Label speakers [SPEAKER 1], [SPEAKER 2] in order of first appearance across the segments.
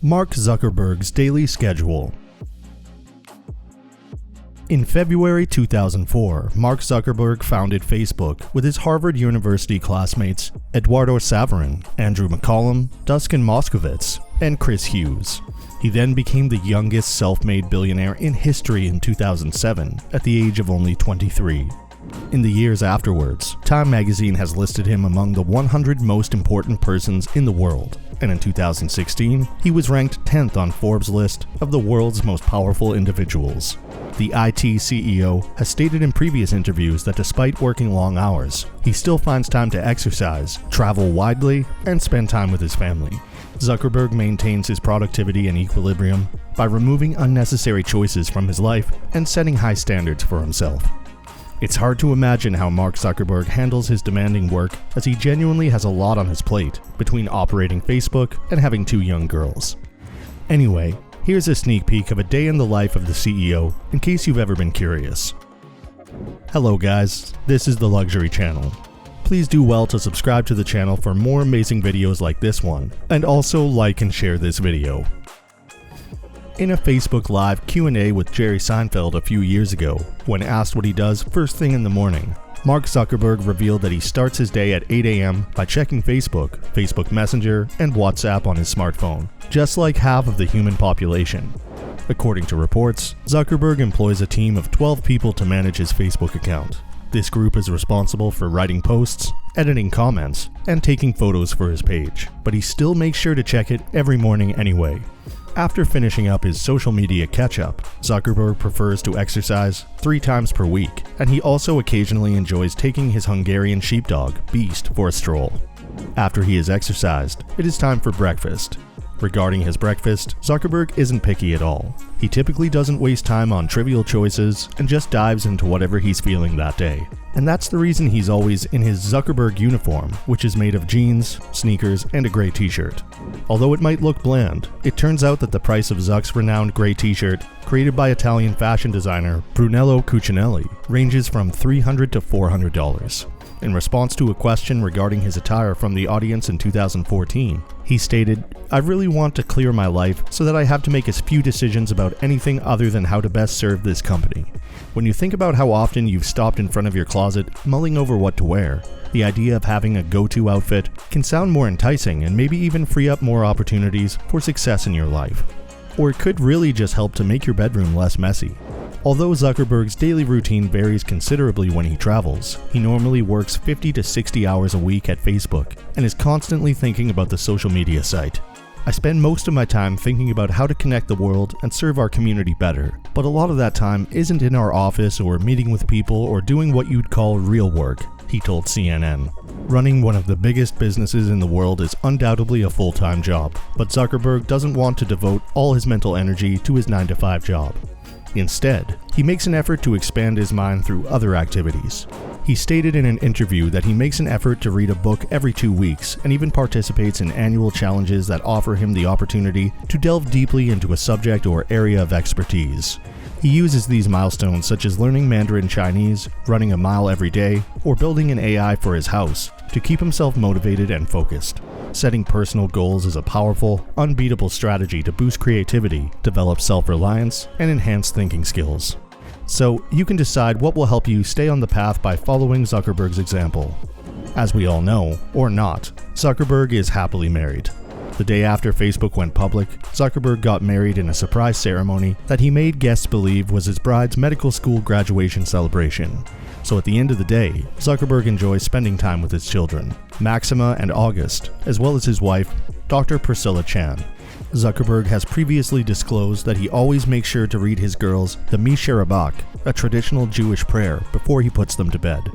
[SPEAKER 1] Mark Zuckerberg's daily schedule. In February 2004, Mark Zuckerberg founded Facebook with his Harvard University classmates Eduardo Saverin, Andrew McCollum, Dustin Moskovitz, and Chris Hughes. He then became the youngest self-made billionaire in history in 2007 at the age of only 23. In the years afterwards, Time magazine has listed him among the 100 most important persons in the world, and in 2016, he was ranked 10th on Forbes' list of the world's most powerful individuals. The IT CEO has stated in previous interviews that despite working long hours, he still finds time to exercise, travel widely, and spend time with his family. Zuckerberg maintains his productivity and equilibrium by removing unnecessary choices from his life and setting high standards for himself. It's hard to imagine how Mark Zuckerberg handles his demanding work, as he genuinely has a lot on his plate between operating Facebook and having 2 young girls. Anyway, here's a sneak peek of a day in the life of the CEO in case you've ever been curious. Hello guys, this is the Luxury Channel. Please do well to subscribe to the channel for more amazing videos like this one, and also like and share this video. In a Facebook Live Q&A with Jerry Seinfeld a few years ago, when asked what he does first thing in the morning, Mark Zuckerberg revealed that he starts his day at 8 a.m. by checking Facebook, Facebook Messenger, and WhatsApp on his smartphone, just like half of the human population. According to reports, Zuckerberg employs a team of 12 people to manage his Facebook account. This group is responsible for writing posts, editing comments, and taking photos for his page, but he still makes sure to check it every morning anyway. After finishing up his social media catch-up, Zuckerberg prefers to exercise 3 times per week, and he also occasionally enjoys taking his Hungarian sheepdog, Beast, for a stroll. After he has exercised, it is time for breakfast. Regarding his breakfast, Zuckerberg isn't picky at all. He typically doesn't waste time on trivial choices and just dives into whatever he's feeling that day. And that's the reason he's always in his Zuckerberg uniform, which is made of jeans, sneakers, and a gray t-shirt. Although it might look bland, it turns out that the price of Zuck's renowned gray t-shirt, created by Italian fashion designer Brunello Cucinelli, ranges from $300 to $400. In response to a question regarding his attire from the audience in 2014, he stated, "I really want to clear my life so that I have to make as few decisions about anything other than how to best serve this company." When you think about how often you've stopped in front of your closet mulling over what to wear, the idea of having a go-to outfit can sound more enticing and maybe even free up more opportunities for success in your life. Or it could really just help to make your bedroom less messy. Although Zuckerberg's daily routine varies considerably when he travels, he normally works 50 to 60 hours a week at Facebook and is constantly thinking about the social media site. "I spend most of my time thinking about how to connect the world and serve our community better, but a lot of that time isn't in our office or meeting with people or doing what you'd call real work," he told CNN. Running one of the biggest businesses in the world is undoubtedly a full-time job, but Zuckerberg doesn't want to devote all his mental energy to his 9-to-5 job. Instead, he makes an effort to expand his mind through other activities. He stated in an interview that he makes an effort to read a book every 2 weeks and even participates in annual challenges that offer him the opportunity to delve deeply into a subject or area of expertise. He uses these milestones, such as learning Mandarin Chinese, running a mile every day, or building an AI for his house, to keep himself motivated and focused. Setting personal goals is a powerful, unbeatable strategy to boost creativity, develop self-reliance, and enhance thinking skills. So, you can decide what will help you stay on the path by following Zuckerberg's example. As we all know, or not, Zuckerberg is happily married. The day after Facebook went public, Zuckerberg got married in a surprise ceremony that he made guests believe was his bride's medical school graduation celebration. So at the end of the day, Zuckerberg enjoys spending time with his children, Maxima and August, as well as his wife, Dr. Priscilla Chan. Zuckerberg has previously disclosed that he always makes sure to read his girls the Mi Sharabach, a traditional Jewish prayer, before he puts them to bed.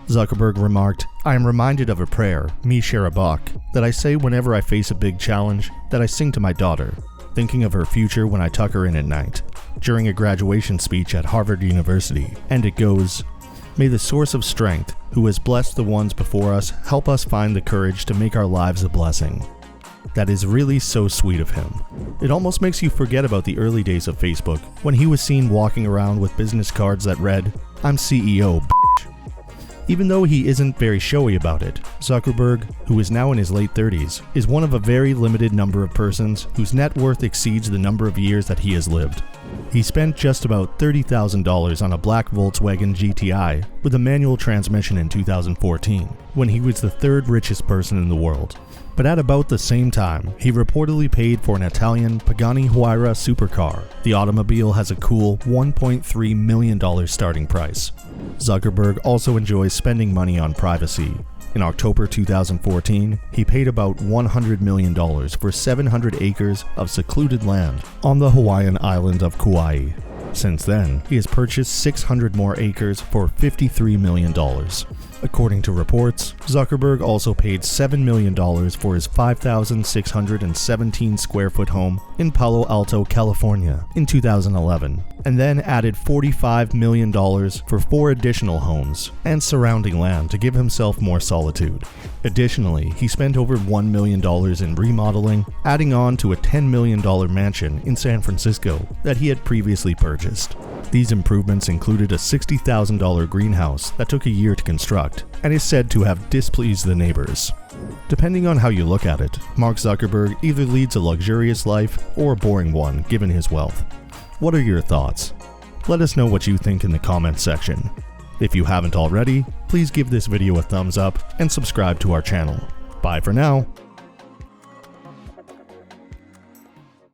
[SPEAKER 1] Zuckerberg remarked, "I am reminded of a prayer, Mi Sharabach, that I say whenever I face a big challenge, that I sing to my daughter, thinking of her future when I tuck her in at night," during a graduation speech at Harvard University, and it goes, "May the source of strength, who has blessed the ones before us, help us find the courage to make our lives a blessing." That is really so sweet of him. It almost makes you forget about the early days of Facebook, when he was seen walking around with business cards that read, "I'm CEO, bitch." Even though he isn't very showy about it, Zuckerberg, who is now in his late 30s, is one of a very limited number of persons whose net worth exceeds the number of years that he has lived. He spent just about $30,000 on a black Volkswagen GTI with a manual transmission in 2014, when he was the third richest person in the world. But at about the same time, he reportedly paid for an Italian Pagani Huayra supercar. The automobile has a cool $1.3 million starting price. Zuckerberg also enjoys spending money on privacy. In October 2014, he paid about $100 million for 700 acres of secluded land on the Hawaiian island of Kauai. Since then, he has purchased 600 more acres for $53 million. According to reports, Zuckerberg also paid $7 million for his 5,617 square foot home in Palo Alto, California in 2011, and then added $45 million for 4 additional homes and surrounding land to give himself more solitude. Additionally, he spent over $1 million in remodeling, adding on to a $10 million mansion in San Francisco that he had previously purchased. These improvements included a $60,000 greenhouse that took a year to construct and is said to have displeased the neighbors. Depending on how you look at it, Mark Zuckerberg either leads a luxurious life or a boring one given his wealth. What are your thoughts? Let us know what you think in the comments section. If you haven't already, please give this video a thumbs up and subscribe to our channel. Bye for now.